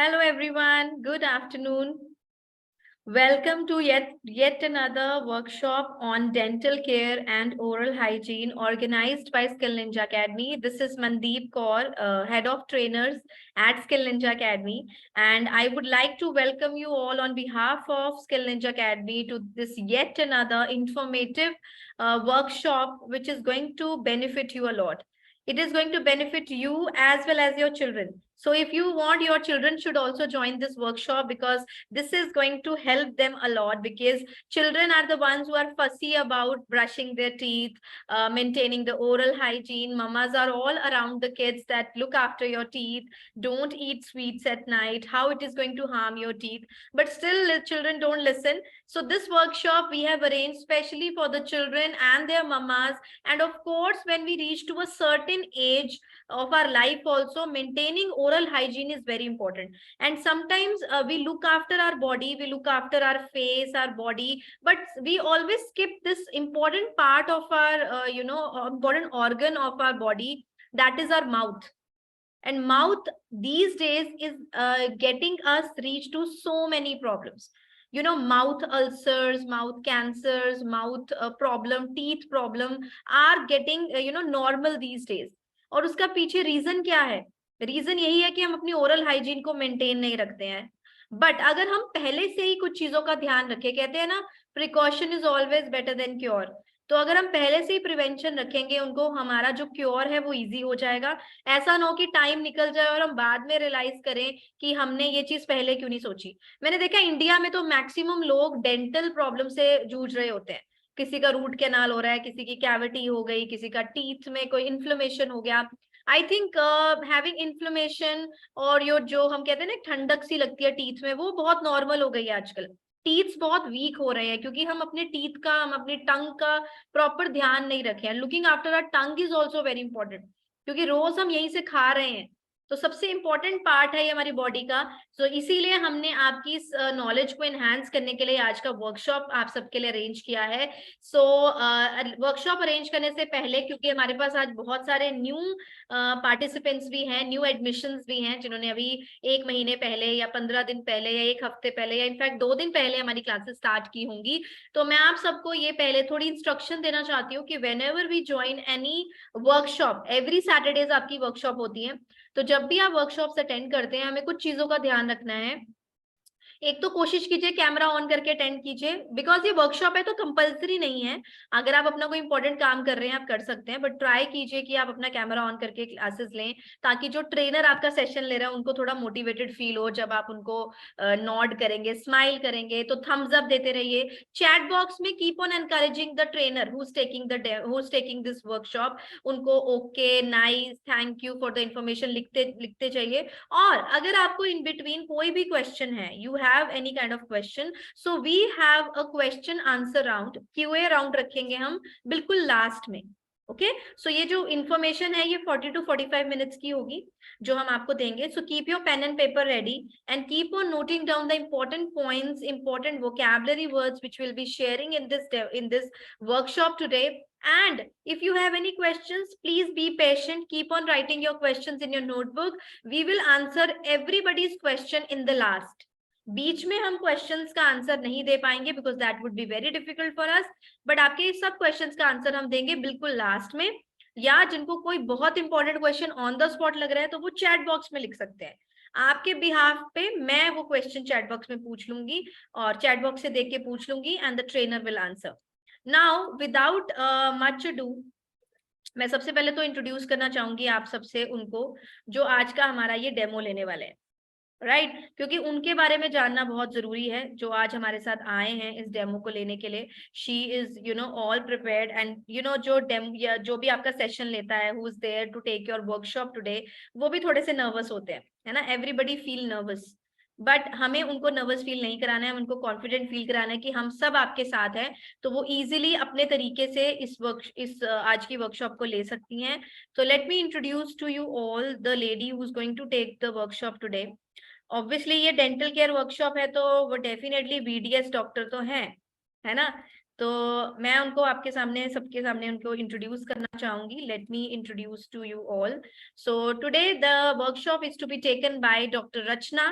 Hello everyone, good afternoon. Welcome to yet another workshop on dental care and oral hygiene organized by Skill Ninja Academy. This is Mandeep Kaur, head of trainers at Skill Ninja Academy, and I would like to welcome you all on behalf of Skill Ninja Academy to this yet another informative workshop which is going to benefit you a lot. It is going to benefit you as well as your children. So if you want, your children should also join this workshop because this is going to help them a lot, because children are the ones who are fussy about brushing their teeth, maintaining the oral hygiene. Mamas are all around the kids that look after your teeth, don't eat sweets at night, how it is going to harm your teeth. But still the children don't listen. So this workshop we have arranged specially for the children and their mamas. And of course, when we reach to a certain age of our life also, maintaining oral hygiene is very important. And sometimes we look after our body, we look after our face, our body, but we always skip this important part of our important organ of our body, that is our mouth. And mouth these days is getting us reach to so many problems. Mouth ulcers, mouth cancers, mouth problem, teeth problem are getting normal these days. और उसका पीछे reason क्या है? Reason यही है कि हम अपनी ओरल हाइजीन को मेंटेन नहीं रखते हैं. बट अगर हम पहले से ही कुछ चीजों का ध्यान रखें, कहते हैं ना, precaution is always better than cure. तो अगर हम पहले से ही प्रिवेंशन रखेंगे, उनको हमारा जो क्योर है वो इजी हो जाएगा. ऐसा ना हो कि टाइम निकल जाए और हम बाद में रियलाइज करें कि हमने ये चीज पहले क्यों नहीं सोची. मैंने देखा इंडिया में तो मैक्सिमम लोग डेंटल प्रॉब्लम से जूझ रहे होते हैं. किसी का रूट कैनाल हो रहा है, किसी की कैविटी हो गई, किसी का टीथ में कोई इन्फ्लेमेशन हो गया. आई थिंक हैविंग इन्फ्लेमेशन और जो हम कहते हैं ना ठंडक सी लगती है टीथ में, वो बहुत नॉर्मल हो गई है आजकल. टीथ बहुत वीक हो रहे हैं क्योंकि हम अपने टीथ का, हम अपनी टंग का प्रॉपर ध्यान नहीं रखे हैं. Looking after our tongue is also very important, क्योंकि रोज हम यहीं से खा रहे हैं. तो सबसे इंपॉर्टेंट पार्ट है ये हमारी बॉडी का. तो इसीलिए हमने आपकी इस नॉलेज को एनहांस करने के लिए आज का वर्कशॉप आप सबके लिए अरेंज किया है. सो वर्कशॉप अरेंज करने से पहले, क्योंकि हमारे पास आज बहुत सारे न्यू पार्टिसिपेंट्स भी हैं, न्यू एडमिशंस भी हैं, जिन्होंने अभी 1 महीने पहले या 15 दिन पहले या 1 हफ्ते पहले या इनफैक्ट 2 दिन पहले हमारी क्लासेस स्टार्ट की होंगी. तो मैं आप सबको ये पहले थोड़ी इंस्ट्रक्शन देना चाहती हूँ कि whenever we join any workshop, every Saturdays आपकी वर्कशॉप होती है. तो जब भी आप वर्कशॉप्स अटेंड करते हैं, हमें कुछ चीजों का ध्यान रखना है. एक तो कोशिश कीजिए कैमरा ऑन करके अटेंड कीजिए, बिकॉज ये वर्कशॉप है तो कंपलसरी नहीं है. अगर आप अपना कोई इंपॉर्टेंट काम कर रहे हैं आप कर सकते हैं, बट ट्राई कीजिए कि आप अपना कैमरा ऑन करके क्लासेस लें, ताकि जो ट्रेनर आपका सेशन ले रहा है उनको थोड़ा मोटिवेटेड फील हो. जब आप उनको नॉड करेंगे, स्माइल करेंगे, तो थम्स अप देते रहिए. चैट बॉक्स में keep on encouraging the trainer who is taking this workshop. उनको okay, nice, thank you for the information लिखते लिखते चाहिए. और अगर आपको इन बिटवीन कोई भी क्वेश्चन है, you have any kind of question, so we have a question answer round, QA round रखेंगे हम बिल्कुल लास्ट में. ओके, सो ये जो इंफॉर्मेशन है ये 40 to 45 मिनट्स की होगी जो हम आपको देंगे. So keep your pen and paper ready and keep on noting down the important points, important vocabulary words which we'll be sharing in this workshop today. And if you have any questions, please be patient. Keep on writing your questions in your notebook. We will answer everybody's question in the last. बीच में हम questions का answer नहीं दे पाएंगे because that would be very difficult for us. But आपके सब questions का answer हम देंगे बिल्कुल लास्ट में. या जिनको कोई बहुत important question on the spot लग रहा है तो वो चैट बॉक्स में लिख सकते हैं. आपके बिहाफ पे मैं वो क्वेश्चन चैट बॉक्स में पूछ लूंगी और चैट बॉक्स से देख के पूछ लूंगी and the trainer will answer. Now without much ado, मैं सबसे पहले तो इंट्रोड्यूस करना चाहूंगी आप सबसे उनको जो आज का हमारा ये डेमो लेने वाले हैं. राइट क्योंकि उनके बारे में जानना बहुत जरूरी है. जो आज हमारे साथ आए हैं इस डेमो को लेने के लिए, she is all prepared. And जो भी आपका सेशन लेता है, who is there to take your workshop today, वो भी थोड़े से नर्वस होते हैं, है ना. एवरीबडी फील नर्वस, बट हमें उनको नर्वस फील नहीं कराना है, उनको कॉन्फिडेंट फील कराना है कि हम सब आपके साथ हैं. तो वो इजीली अपने तरीके से इस आज की वर्कशॉप को ले सकती हैं. तो let me introduce to you all the lady who is going to take the workshop today. Obviously ये डेंटल केयर वर्कशॉप है तो वो डेफिनेटली बीडीएस डॉक्टर तो है ना. तो मैं उनको आपके सामने, सबके सामने उनको इंट्रोड्यूस करना चाहूंगी. Let me introduce to you all. So today the workshop is to be taken by doctor Rachna.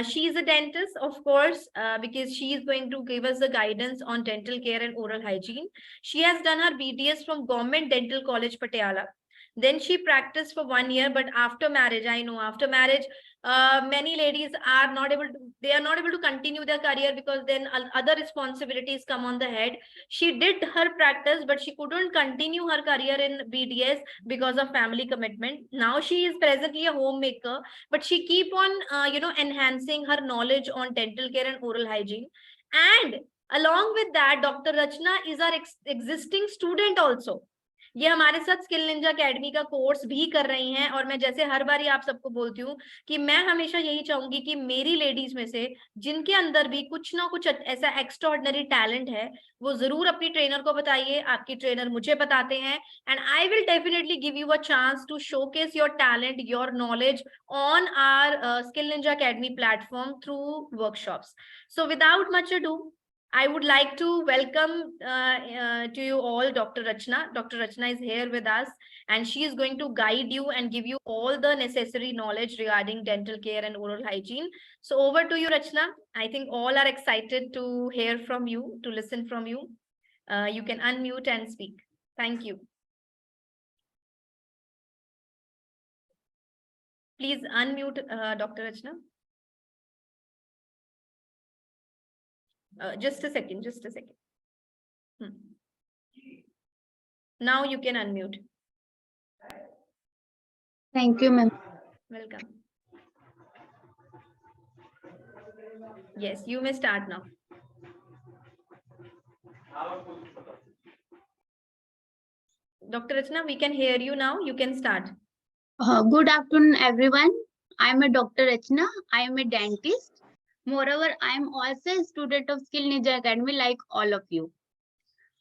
She is a dentist, of course, because she is going to give us the guidance on dental care and oral hygiene. She has done her BDS from Government Dental College, Patiala. Then she practiced for 1 year, but after marriage, I know after marriage, many ladies are not able to, they are not able to continue their career because then other responsibilities come on the head. She did her practice, but she couldn't continue her career in BDS because of family commitment. Now she is presently a homemaker, but she keep on enhancing her knowledge on dental care and oral hygiene. And along with that, Dr. Rachna is our existing student also. ये हमारे साथ skill Ninja academy का course भी कर रही हैं, और मैं जैसे हर बार आप सबको बोलती हूँ कि मैं हमेशा यही चाहूंगी कि मेरी लेडीज में से जिनके अंदर भी कुछ ना कुछ ऐसा एक्स्ट्राऑर्डिनरी टैलेंट है, वो जरूर अपनी ट्रेनर को बताइए, आपकी ट्रेनर मुझे बताते हैं, and I will definitely give you a chance to showcase your talent, your knowledge on our Skill Ninja Academy platform through workshops. So without much ado, I would like to welcome to you all Dr. Rachna. Dr. Rachna is here with us, and she is going to guide you and give you all the necessary knowledge regarding dental care and oral hygiene. So over to you, Rachna. I think all are excited to hear from you, to listen from you. You can unmute and speak. Thank you. Please unmute Dr. Rachna. Just a second, just a second. Now you can unmute. Thank you, ma'am. Welcome. Yes, you may start now. Dr. Rachna, we can hear you now. You can start. Good afternoon, everyone. I am a Dr. Rachna. I am a dentist. Moreover, I am also a student of Skill Ninja Academy like all of you.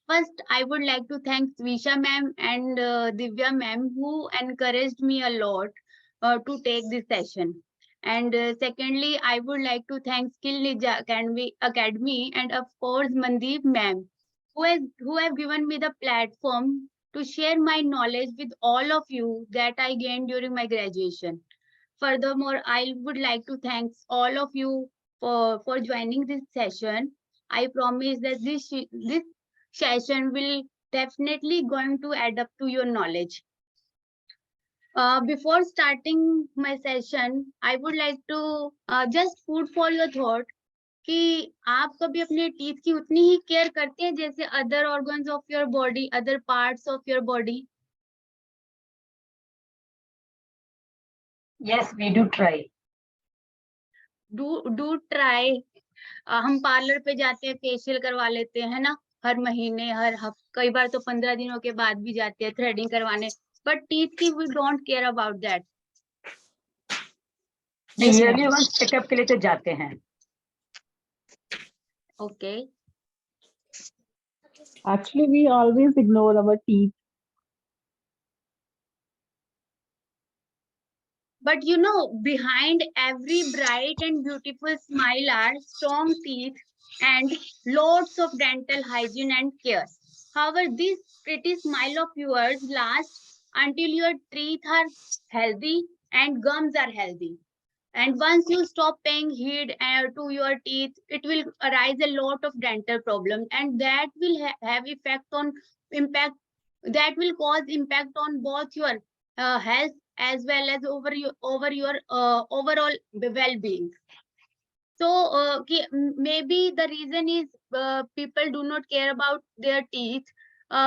First, I would like to thank Swisha ma'am and Divya ma'am who encouraged me a lot to take this session. And secondly, I would like to thank Skill Ninja Academy and of course Mandeep ma'am who have given me the platform to share my knowledge with all of you that I gained during my graduation. Furthermore, I would like to thank all of you for joining this session. I promise that this session will definitely going to add up to your knowledge. Before starting my session, I would like to just food for your thought कि आप कभी अपने teeth की उतनी ही care करते हैं जैसे other organs of your body, other parts of your body? Yes, we do try. Do try. हम पार्लर पे जाते हैं, फेशियल करवा लेते हैं ना, हर महीने, हर हफ्ते, कई बार तो 15 दिनों के बाद भी जाते हैं थ्रेडिंग करवाने, बट टीथ की we don't care about that. Yearly once checkup के लिए तो जाते हैं. Okay. Actually, we always ignore our teeth. But you know, behind every bright and beautiful smile are strong teeth and lots of dental hygiene and care. However, this pretty smile of yours lasts until your teeth are healthy and gums are healthy. And once you stop paying heed to your teeth, it will arise a lot of dental problems, and that will have impact. That will cause impact on both your health as well as over your overall well-being. So maybe the reason is people do not care about their teeth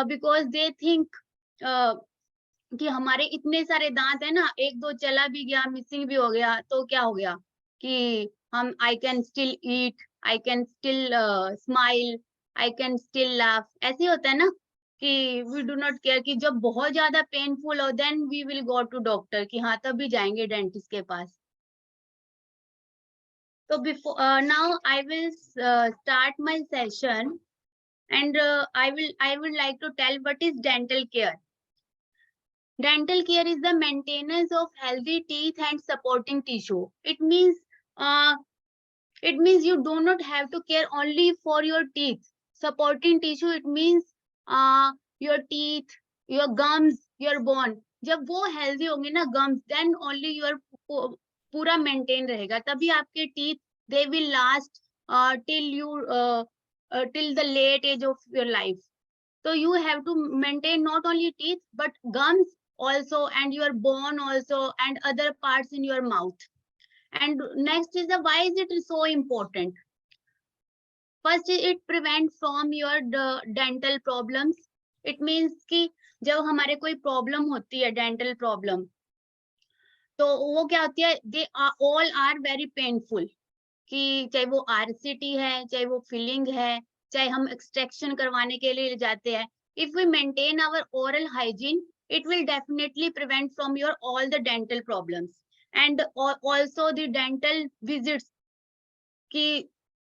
because they think कि हमारे इतने सारे दांत है ना, एक दो चला भी गया, मिसिंग भी हो गया तो क्या हो गया कि हम I can still eat, I can still smile, I can still laugh, ऐसे होता है ना कि वी डू नॉट केयर कि जब बहुत ज्यादा पेनफुल हो then we will go to doctor कि हाँ तब भी जाएंगे डेंटिस्ट के पास. तो before now I will start my session and I would like to tell what is dental care. Dental care is the maintenance of healthy teeth and supporting tissue. It means you do not have to care only for your teeth. Supporting tissue, it means your teeth, your gums, your bone. जब वो healthy होंगे ना gums, then only your पूरा maintain रहेगा, तभी आपके teeth they will last till the late age of your life. So you have to maintain not only teeth but gums also, and your bone also, and other parts in your mouth. And next is the why is it so important? First, it prevents from your dental problems. It means कि जब हमारे कोई problem होती है dental problem, तो वो क्या होती है, they are all are very painful. कि चाहे वो RCT है, चाहे वो filling है, चाहे हम extraction करवाने के लिए जाते हैं, if we maintain our oral hygiene, it will definitely prevent from your all the dental problems. And also the dental visits, कि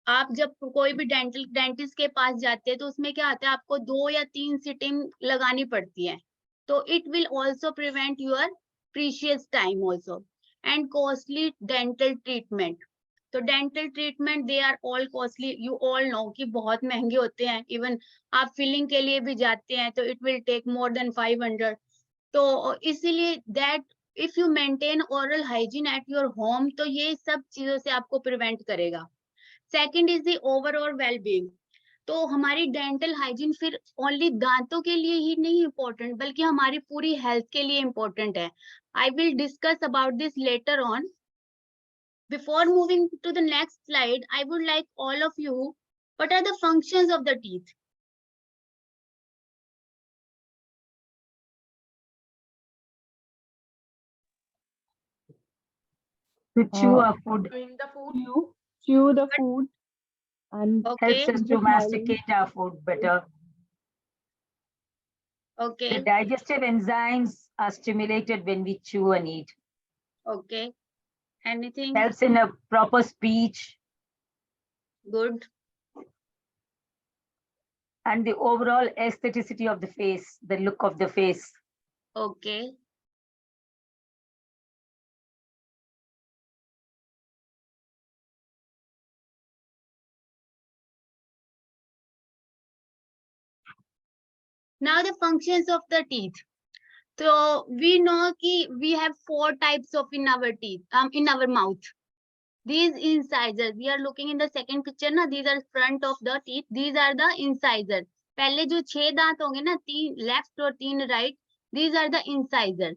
आप जब कोई भी डेंटिस्ट के पास जाते हैं तो उसमें क्या आता है, आपको 2 या 3 सिटिंग लगानी पड़ती है, तो it will also prevent your precious time also. And costly dental treatment, तो dental treatment they are all costly, you all know कि बहुत महंगे होते हैं. इवन आप फिलिंग के लिए भी जाते हैं तो it will take more than 500. तो इसीलिए that if you maintain oral hygiene at your home, तो ये सब चीजों से आपको प्रिवेंट करेगा. Second is the overall wellbeing. तो हमारी डेंटल हाइजीन फिर ओनली दांतों के लिए ही नहीं इम्पोर्टेंट, बल्कि हमारी पूरी हेल्थ के लिए इम्पोर्टेंट है. I will discuss about this later on. Before moving to the next slide, I would like all of you, what are the functions of the teeth? To chew our food, Chew the food and Okay, helps us to Smiling. masticate our food better. The okay, digestive enzymes are stimulated when we chew and eat. okay. Anything Helps in a proper speech good? and the overall aestheticity of the face, the look of the face. Okay. Now the functions of the teeth. So we know कि we have 4 types of in our teeth, in our mouth. These incisors, we are looking in the second picture ना, these are front of the teeth, these are the incisors. पहले जो 6 दांत होंगे ना, 3 left और 3 right, these are the incisors.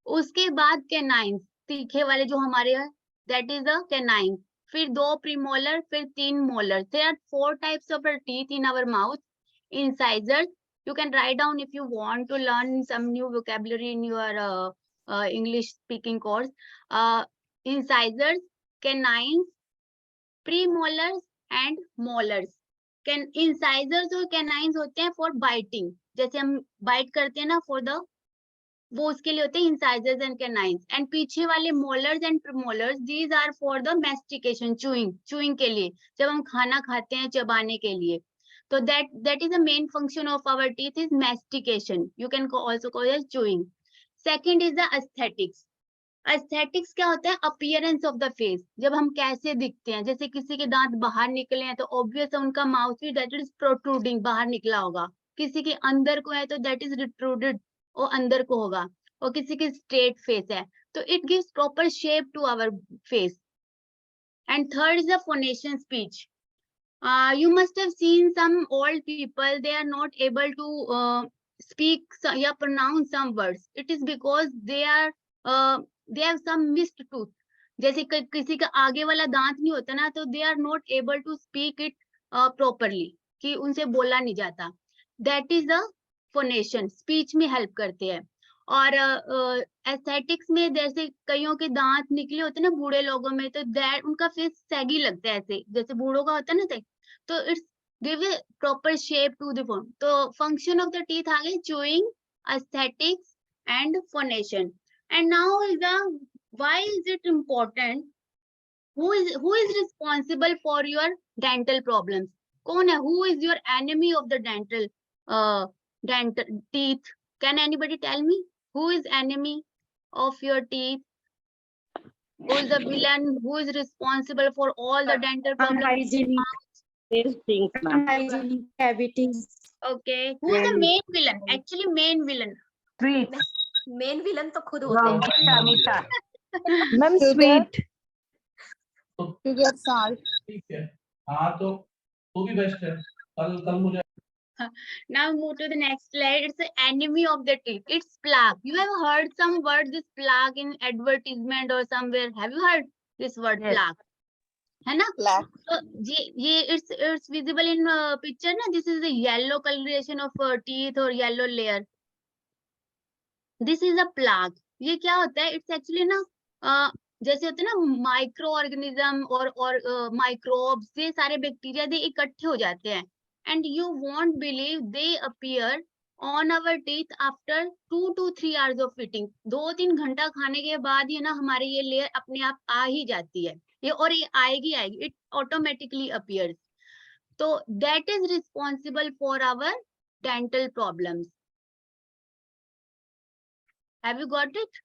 उसके बाद canines, तीखे वाले जो हमारे हैं, that is the canine. फिर 2 premolar, फिर 3 molar. There are 4 types of teeth in our mouth. Incisors, you can write down if you want to learn some new vocabulary in your English speaking course. Incisors, canines, premolars and molars. Incisors और canines होते हैं for biting, जैसे हम bite करते हैं ना, for the, वो उसके लिए होते हैं incisors and canines. And पीछे वाले molars and premolars, these are for the mastication, chewing के लिए, जब हम खाना खाते हैं चबाने के लिए. So that is the main function of our teeth is mastication. You can also call it chewing. Second is the aesthetics. Aesthetics क्या होता है? Appearance of the face. जब हम कैसे दिखते हैं, जैसे किसी के दांत बाहर निकले हैं तो obvious है उनका mouth भी that is protruding, बाहर निकला होगा. किसी के अंदर को है तो that is retruded, वो अंदर को होगा. और किसी की straight face है तो it gives proper shape to our face. And third is the phonation speech. You must have seen some old people, they are not able to speak या pronounce some words. It is because they have some missed tooth. जैसे किसी का आगे वाला दांत नहीं होता ना, तो they are not able to speak it properly, कि उनसे बोला नहीं जाता. That is the phonation, speech में help करते हैं. और एस्थेटिक्स में जैसे कईयों के दांत निकले होते हैं ना बूढ़े लोगों में, तो दैट उनका फेस सैगी लगता है, ऐसे जैसे बूढ़ों का होता है ना, तो it's give a proper shape to the form. तो फंक्शन ऑफ द टीथ आ गए chewing, aesthetics and phonation. And now is the why is it important, who is responsible for your dental problems? कौन है? Who is your enemy of the dental teeth? Can anybody tell me who is enemy of your teeth? Who is the villain? Who is responsible for all the dental problems? Unhygienic cavities. Okay, who is the main villain? Actually, main villain. Treats. Main villain तो खुद होते हैं. Meeta. Ma'am, Sugar. sweet. Sugar, salt. ठीक है, हाँ तो वो भी बेस्ट है। कल कल मुझे Now move to the next slide. It's the enemy of the teeth. It's plaque. You have heard some word this plaque in advertisement or somewhere. Have you heard this word Yes. plaque? है ना? Black. So ये it's visible in picture ना. This is the yellow coloration of teeth or yellow layer. This is a plaque. ये क्या होता है? It's actually ना जैसे होते हैं ना माइक्रो ऑर्गेनिज्म और माइक्रोब्स, ये सारे बैक्टीरिया दे इकट्ठे हो जाते हैं and you won't believe they appear on our teeth after 2 to 3 hours of eating. 2-3 घंटा खाने के बाद ये ना हमारे ये लेयर अपने आप आ ही जाती है ये, और ये आएगी, it automatically appears. तो that is responsible for our dental problems. Have you got it?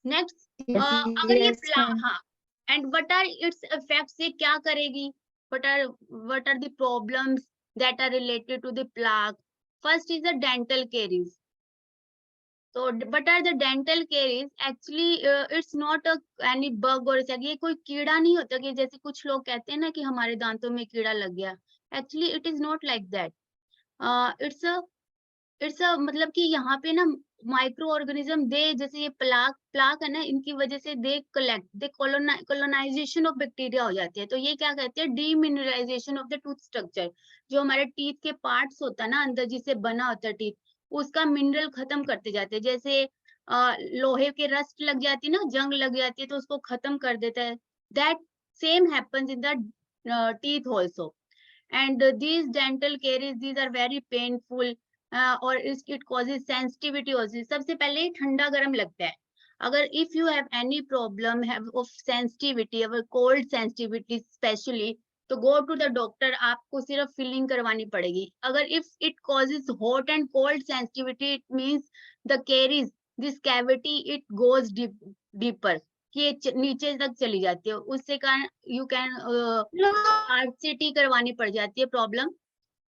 Next, अगर ये हाँ, and what are its effects? ये क्या करेगी? What are the problems that are related to the plaque? First is the dental caries. So what are the dental caries? Actually, it's not any bug or ये कोई कीड़ा नहीं होता कि जैसे कुछ लोग कहते हैं ना कि हमारे दांतों में कीड़ा लग गया. Actually, it is not like that. It's a मतलब कि यहाँ पे ना माइक्रो ऑर्गेनिज्म दे, जैसे ये प्लाक है ना, इनकी वजह से दे कॉलोनाइजेशन ऑफ बैक्टीरिया हो जाती है. तो ये क्या कहते हैं? Demineralisation of the tooth structure. जो हमारे टीथ के पार्ट्स होता है ना अंदर जिससे बना होता है टीथ, उसका मिनरल खत्म करते जाते हैं. जैसे लोहे के रस्ट लग जाती है ना, जंग लग जाती है तो उसको खत्म कर देता है. That same happens in the teeth also. And these dental caries, these are very painful. और इट कॉजेज सेंसिटिविटी ऑल्सो. सबसे पहले ठंडा गर्म लगता है. अगर if you have any problem of sensitivity, अगर कोल्ड सेंसिटिविटी स्पेशली, तो गो टू द डॉक्टर. आपको सिर्फ फिलिंग करवानी पड़ेगी. अगर if it causes hot and cold sensitivity, it means the caries, this cavity, it goes deeper, ये नीचे तक चली जाती है. उससे कारण यू कैन RCT करवानी पड़ जाती है problem.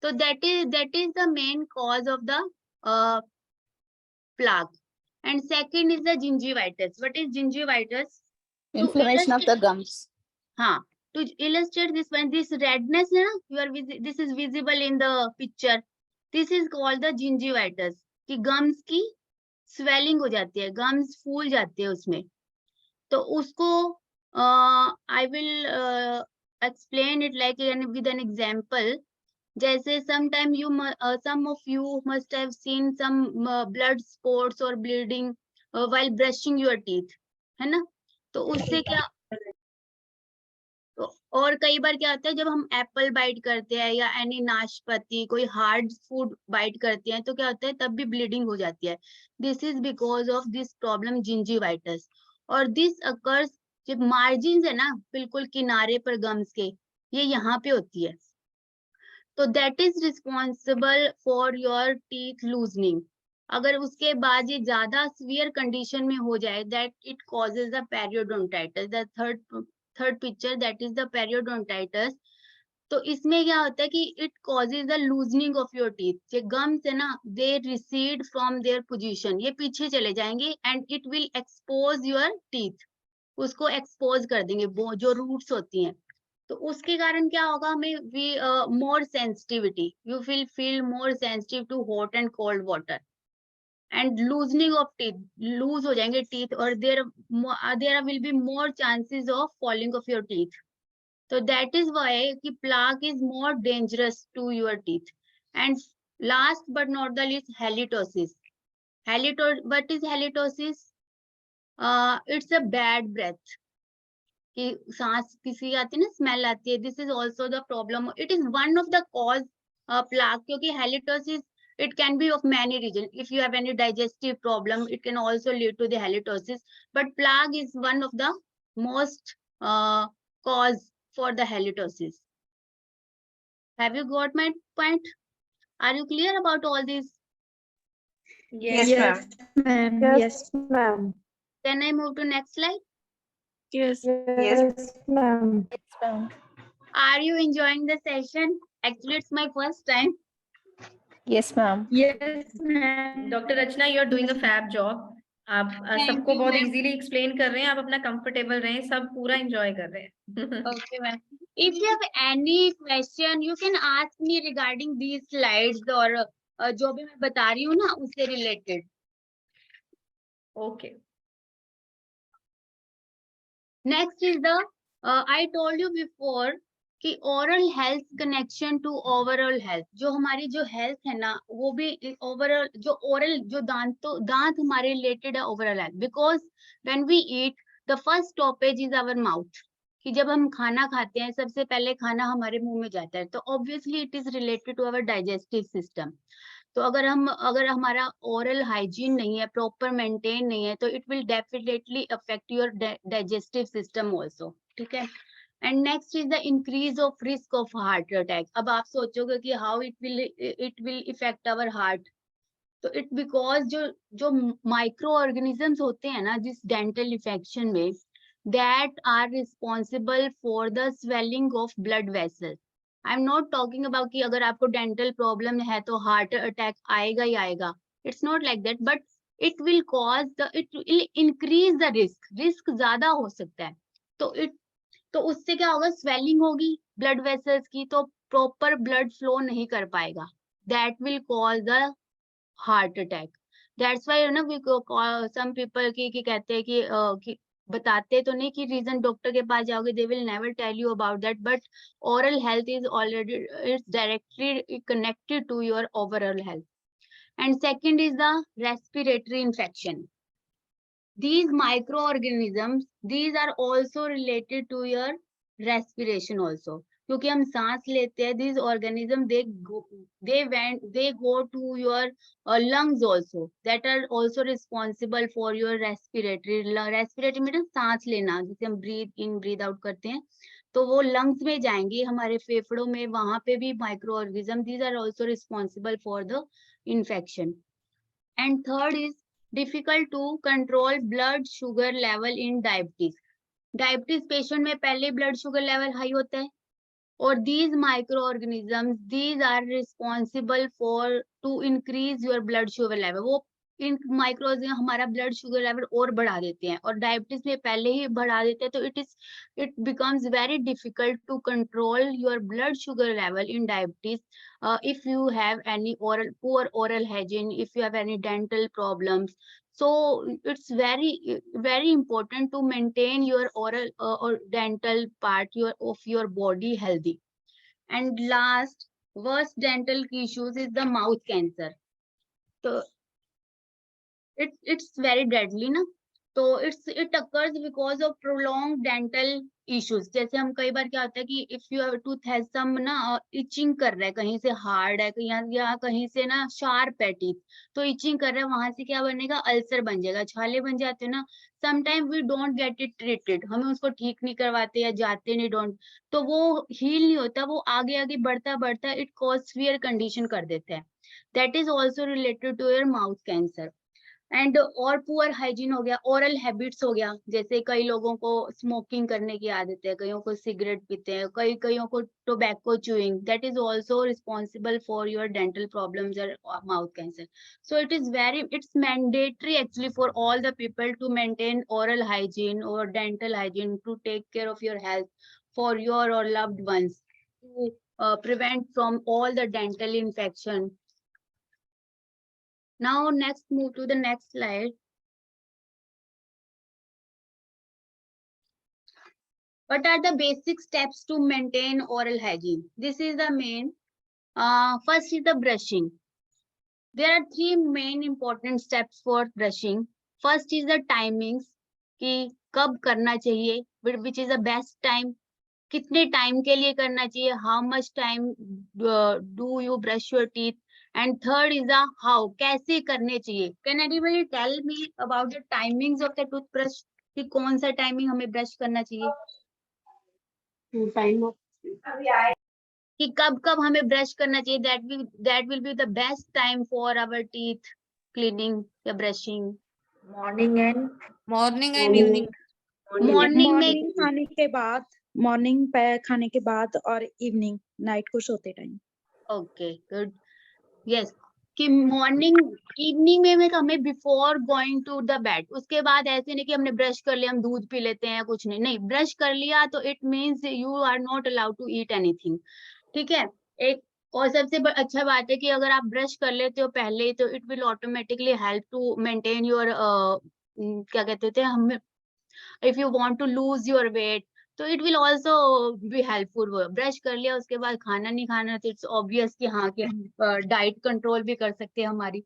So that is the main cause of the plaque. And second is the gingivitis. What is gingivitis? Inflammation of the gums. हाँ, to illustrate this one, this redness है ना, this is visible in the picture. This is called the gingivitis. कि gums की swelling हो जाती है, gums फूल जाते हैं उसमें. तो उसको I will explain it like with an example. जैसे sometime some of you must have seen some blood spots or bleeding while brushing your teeth, है ना? तो उससे क्या, तो और कई बार क्या होता है जब हम एप्पल बाइट करते हैं या एनी नाशपाती, कोई हार्ड फूड बाइट करते हैं, तो क्या होता है तब भी ब्लीडिंग हो जाती है. This is because of this problem gingivitis. और दिस अकर्स जब मार्जिन है ना, बिल्कुल किनारे पर गम्स के, ये यहाँ पे होती है. तो that is responsible for your teeth loosening. अगर उसके बाद ये ज्यादा सीवियर कंडीशन में हो जाए, that it causes the periodontitis. The third picture, that is the periodontitis. तो इसमें क्या होता है कि it causes the loosening of your teeth. ये गम्स है ना, दे रिसीड फ्रॉम देयर पोजीशन, ये पीछे चले जाएंगे and it will expose your teeth. उसको एक्सपोज कर देंगे, जो रूट्स होती हैं. तो उसके कारण क्या होगा, हमें more sensitivity, you will feel more sensitive to hot and cold water and loosening of teeth. Loose हो जाएंगे टीथ और there will be more chances of falling of your teeth. तो दैट इज व्हाई कि plaque is more dangerous to your teeth. And last but not the least, halitosis. What is halitosis? It's a bad breath, कि सांस किसी आती है ना, smell आती है. This is also the problem. It is one of the cause plaque, क्योंकि halitosis it can be of many reasons. If you have any digestive problem, it can also lead to the halitosis, but plaque is one of the most cause for the halitosis. Have you got my point? Are you clear about all this? Yes, ma'am. Yes, ma'am. Can I move to next slide? Yes. Yes, ma'am. Are you enjoying the session? Actually, it's my first time. Yes, ma'am. Yes, ma'am. Dr. Rachna, you're doing a fab job. आप Thank सबको you, बहुत ma'am. Easily explain कर रहे हैं, आप अपना comfortable रहें, सब पूरा एंजॉय कर रहे हैं. Okay, ma'am. If you have any question, you can ask me regarding these slides or जो भी मैं बता रही हूँ ना उससे related. Okay. Next is the I told you before कि oral health connection to overall health. जो हमारी जो health है ना वो भी overall जो oral जो दांत हमारे related है overall health. Because when we eat, the first stoppage is our mouth. कि जब हम खाना खाते हैं सबसे पहले खाना हमारे मुंह में जाता है, तो obviously it is related to our digestive system. तो अगर हमारा oral hygiene नहीं है, proper maintain नहीं है, तो it will definitely affect your digestive system also. ठीक है. And next is the increase of risk of heart attack. अब आप सोचोगे कि how it will affect our heart. तो it because जो microorganisms होते हैं ना जिस dental infection में, that are responsible for the swelling of blood vessels. I'm not talking about कि अगर आपको dental problem है तो heart attack आएगा ही आएगा. It's not like that, but it will increase the risk. Risk ज्यादा हो सकता है. तो उससे क्या होगा, स्वेलिंग होगी ब्लड वेसल्स की, तो प्रॉपर ब्लड फ्लो नहीं कर पाएगा. That will cause the heart attack. That's why ना वी सम पीपल की कहते हैं कि बताते तो नहीं कि रीजन डॉक्टर के पास जाओगे, they will never tell you about that, but oral health is already it's directly connected to your overall health. And second is the respiratory infection. These microorganisms, these are also related to your respiration also. क्योंकि हम सांस लेते हैं, these organisms they go to your lungs also, that are also responsible for your respiratory. Respiratory means सांस लेना, जिसे हम breathe in breathe out करते हैं, तो वो lungs में जाएंगे, हमारे फेफड़ों में, वहां पे भी microorganisms, these are also responsible for the infection. And third is difficult to control blood sugar level in diabetes. Diabetes patient में पहले blood sugar level high होता है, और these microorganisms, these are responsible for to increase your blood sugar level. वो इन microorganism हमारा blood sugar level और बढ़ा देते हैं, और डायबिटीज में पहले ही बढ़ा देते हैं, तो it becomes very difficult to control your blood sugar level in diabetes if you have any poor oral hygiene, if you have any dental problems. So it's very important to maintain your oral or dental part of your body healthy. And last, worst dental issues is the mouth cancer. So it's very deadly ना, तो it occurs because of prolonged dental issues. जैसे हम कई बार क्या होता है कि if your tooth has some ना itching कर रहा है, कहीं से hard है या कहीं से ना sharp है teeth, तो itching कर रहा है, वहां से क्या बनेगा, अल्सर बन जाएगा, छाले बन जाते हैं ना. Sometimes we don't get it treated, हमें उसको ठीक नहीं करवाते या जाते नहीं, don't, तो वो heal नहीं होता, वो आगे आगे बढ़ता बढ़ता it cause severe condition कर देता है. That is also related to your mouth cancer. And और पुअर हाइजीन हो गया, ओरल हैबिट्स हो गया, जैसे कई लोगों को स्मोकिंग करने की आदत है, कईयों को सिगरेट पीते हैं, कईयों को tobacco chewing, that is also responsible for your dental problems और mouth cancer. So it's mandatory actually for all the people to maintain oral hygiene और dental hygiene to take care of your health for your और loved ones, to prevent from all the dental infection. Now next, move to the next slide. What are the basic steps to maintain oral hygiene? This is the main. First is the brushing. There are three main important steps for brushing. First is the timings, कि कब करना चाहिए, which is the best time, कितने time के लिए करना चाहिए, how much time do you brush your teeth. And third is the how, कैसे करने चाहिए. Can anybody tell me about the timings of the toothbrush, कि कौन सा timing हमें brush करना चाहिए, कि कब कब हमें brush करना चाहिए, that will be the best time for our teeth cleaning या brushing. Morning and evening. Morning में मॉर्निंग खाने के बाद, मॉर्निंग खाने के बाद और इवनिंग नाइट को सोते टाइम. Okay, good. Yes, कि मॉर्निंग इवनिंग में हमें before going to the bed, उसके बाद ऐसे नहीं कि हमने ब्रश कर लिया हम दूध पी लेते हैं कुछ नहीं, नहीं ब्रश कर लिया तो it means you are not allowed to eat anything, ठीक है। एक और सबसे अच्छा बात है कि अगर आप ब्रश कर लेते हो पहले तो it will automatically help to maintain your क्या कहते थे हम, if you want to lose your weight तो it will also be helpful. Brush कर लिया उसके बाद खाना नहीं खाना तो इट्स ऑब्वियस कि हाँ कि हम डाइट कंट्रोल भी कर सकते हैं हमारी।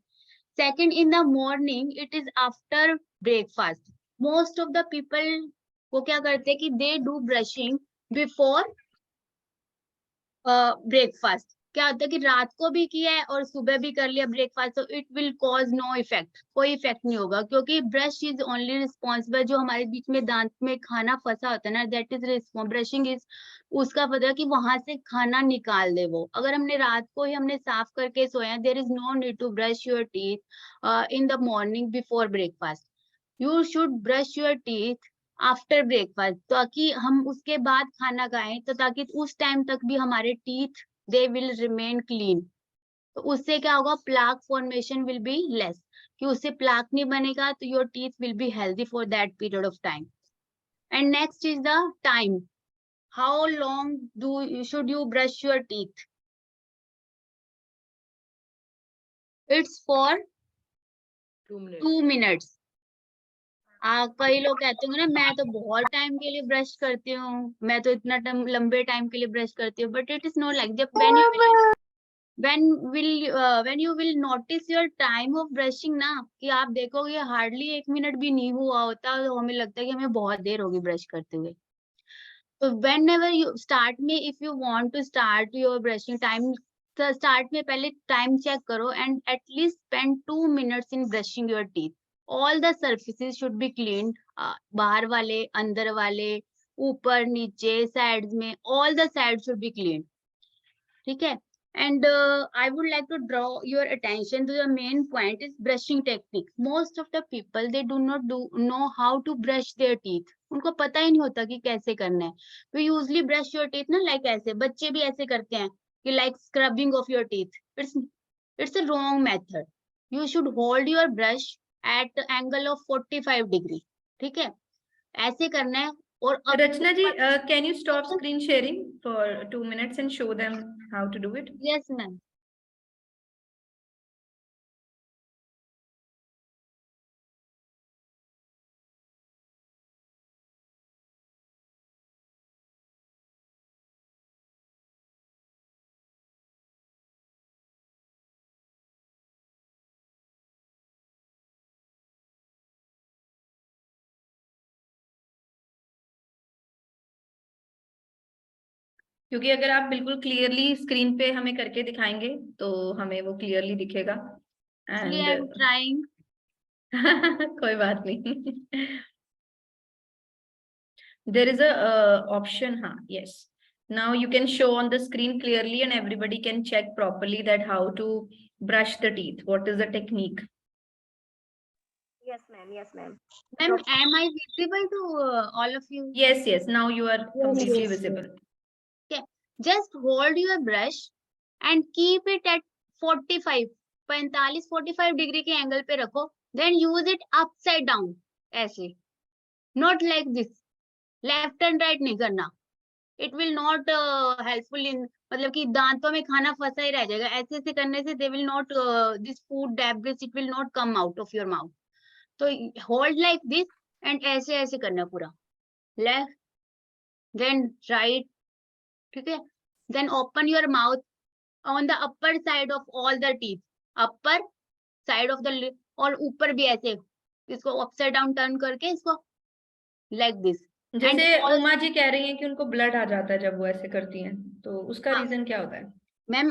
Second, in the morning, it is after breakfast. Most of the people वो क्या करते हैं कि they do brushing before breakfast. क्या होता है कि रात को भी किया है और सुबह भी कर लिया ब्रेकफास्ट, तो it will cause no effect, कोई इफेक्ट नहीं होगा, क्योंकि ब्रश इज ओनली रिस्पॉन्सिबल, जो हमारे बीच में दांत में खाना फंसा होता है ना, दैट इज ब्रशिंग इज उसका पता है कि वहां से खाना निकाल दे वो। अगर हमने रात को ही हमने साफ करके सोया, there is no need to brush your teeth in the morning before breakfast. You should brush your teeth after breakfast, ताकि हम उसके बाद खाना खाएं, तो ताकि उस टाइम तक भी हमारे teeth they will remain clean. तो उससे क्या होगा, plaque formation will be less, कि उससे प्लाक नहीं बनेगा, तो your teeth will be healthy for that period of time. And next is the time, how long do should you brush your teeth? It's for 2 minutes। कई लोग कहते होंगे ना मैं तो बहुत टाइम के लिए ब्रश करती हूँ, मैं तो इतना लंबे टाइम के लिए ब्रश करती हूँ, but it is not like that. when you will notice your time of brushing ना, कि आप देखोगे हार्डली 1 मिनट भी नहीं हुआ होता, तो हमें लगता है कि हमें बहुत देर होगी ब्रश करते हुए। तो whenever you start में, if you want to start your brushing time, तो स्टार्ट में पहले टाइम चेक करो and at least spend 2 minutes in brushing your teeth. All the surfaces should be cleaned, बाहर वाले, अंदर वाले, ऊपर नीचे, साइड्स में, all the sides should be cleaned, ठीक है। And I would like to draw your attention to the main point is brushing technique. Most of the people they do not know how to brush their teeth. उनको पता ही नहीं होता कि कैसे करना है। We usually brush your teeth ना like ऐसे, बच्चे भी ऐसे करते हैं कि like scrubbing of your teeth. It's a wrong method. You should hold your brush at the angle of 45 degree. ठीक है, ऐसे करना है। और Rachna ji, can you stop screen sharing for 2 minutes and show them how to do it? Yes, ma'am. क्योंकि अगर आप बिल्कुल क्लियरली स्क्रीन पे हमें करके दिखाएंगे तो हमें वो क्लियरली दिखेगा। Actually, I'm trying. कोई बात नहीं। There is a option, हाँ, yes. Now you can show on the screen clearly and everybody can check properly that how to brush the teeth. What is the technique? Yes, ma'am. Yes, ma'am. Ma'am, am I visible to all of you? Yes, yes. Now you are completely yes, visible. Just hold your brush and keep it at 45, 45 degree के angle पे रखो, then use it upside down, ऐसे, not like this, left and right नहीं करना, it will not helpful in, मतलब कि दांतों में खाना फंसा ही रह जाएगा, ऐसे ऐसे करने से they will not this food debris it will not come out of your mouth. तो hold like this and ऐसे ऐसे करना पूरा, left then right, ठीक है। Then open your mouth on the upper side of all the teeth, upper side of the lip, और ऊपर भी ऐसे इसको upside down turn करके इसको like this. जैसे उमा जी कह रही हैं कि उनको ब्लड आ जाता है जब वो ऐसे करती हैं, तो उसका रीजन क्या होता है? मैम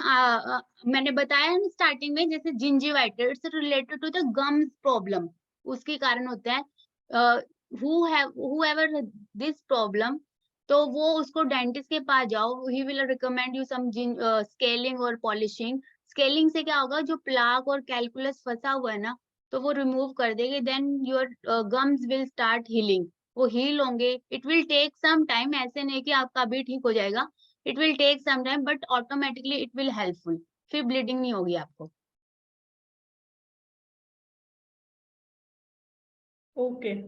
मैंने बताया ना स्टार्टिंग में, जैसे gingivitis it's related to the gums problem, उसके कारण होता है। whoever this problem, तो वो उसको डेंटिस्ट के पास जाओ, he will recommend you some scaling और पॉलिशिंग। स्केलिंग से क्या होगा, जो प्लाक और कैलकुलस फंसा हुआ है ना, तो वो रिमूव कर देंगे, then your gums will start healing, वो हील होंगे। It will take some time, ऐसे नहीं कि आपका अभी ठीक हो जाएगा, it will take some time, but automatically it will helpful, फिर ब्लीडिंग नहीं होगी आपको। Okay.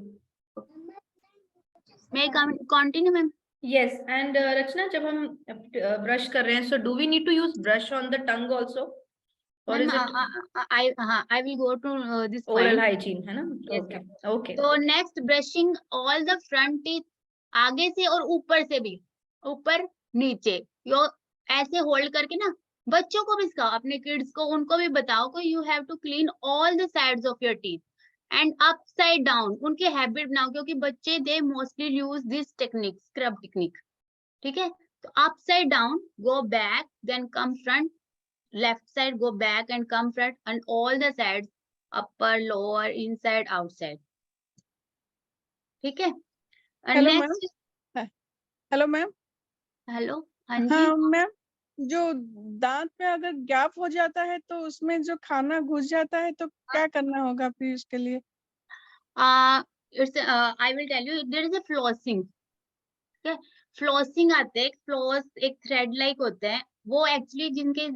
May I continue, ma'am? Yes, and Rachna, जब हम brush कर रहे हैं, so do we need to use brush on the tongue also, or is Ma'am, it I will go to this oral point. hygiene, है ना? Yes, Okay, ma'am. okay. तो next brushing all the front teeth, आगे से और ऊपर से भी, ऊपर नीचे, यो ऐसे होल्ड करके ना, बच्चों को भी सिखाओ, अपने किड्स को, उनको भी बताओ कि you have to clean all the sides of your teeth and upside down, उनके हैबिट बनाओ, क्योंकि बच्चे they mostly use this technique, scrub technique, ठीक है? तो upside down, go back, then come front, left side go back and come front, and all the sides, upper, lower, inside, outside, ठीक है? Hello ma'am. Next, hello ma'am. Hello, हाँ जी। हाँ ma'am, जो दांत में अगर गैप हो जाता है तो उसमें जो खाना घुस जाता है तो क्या करना होगा फिर उसके लिए? It's I will tell you, there is a flossing, ठीक है? फ्लॉसिंग आते हैं, फ्लॉस एक थ्रेड लाइक होते हैं, वो एक्चुअली जिनके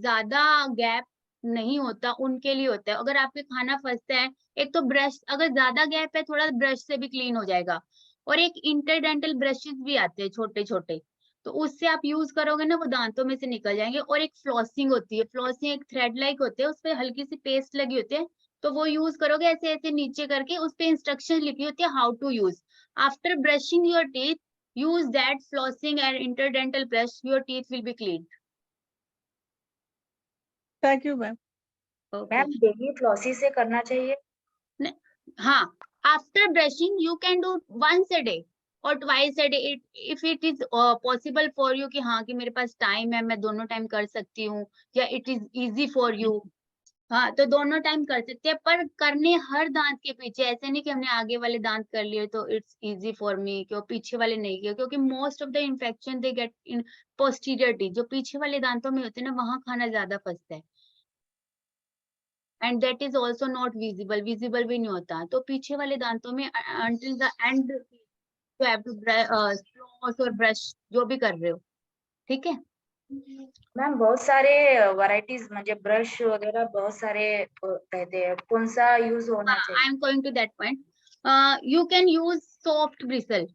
ज्यादा गैप नहीं होता उनके लिए होता है। अगर आपके खाना फंसता है, एक तो ब्रश, अगर ज्यादा गैप है थोड़ा ब्रश से भी क्लीन हो जाएगा, और एक इंटरडेंटल ब्रशेस भी आते हैं छोटे छोटे, तो उससे आप यूज करोगे ना, वो दांतों में से निकल जाएंगे। और एक फ्लॉसिंग होती है, फ्लॉसिंग एक थ्रेड लाइक होते हैं, उस पर हल्की सी पेस्ट लगी होती है, तो वो यूज करोगे ऐसे ऐसे नीचे करके, उस पे इंस्ट्रक्शन लिखी होती है how to use. After brushing your teeth, use that flossing and interdental brush, your teeth will be cleaned. Thank you ma'am. Okay. Ma'am daily flossy से करना चाहिए? हाँ, after brushing you can do once a day or twice a day, if it is possible for you कि हाँ कि मेरे पास time है, मैं दोनों टाइम कर सकती हूँ, या it is easy for you, हाँ तो दोनों टाइम कर सकते हैं, पर करने हर दांत के पीछे, ऐसे नहीं कि हमने आगे वाले दांत कर लिए तो इट्स इजी फॉर मी, क्यों पीछे वाले नहीं किया, क्योंकि most of the infection they get in posterior teeth, जो पीछे वाले दांतों में होते हैं ना, वहां खाना ज्यादा फंसता है, and that is also not visible, visible भी नहीं होता, तो पीछे वाले दांतों में until the end you have to floss और ब्रश, जो भी कर रहे हो, ठीक है? मैम बहुत सारे वैरायटीज म्हणजे ब्रश वगैरह बहुत सारे रहते हैं, कौन सा यूज होना चाहिए? I am going to that point. You can use soft bristle,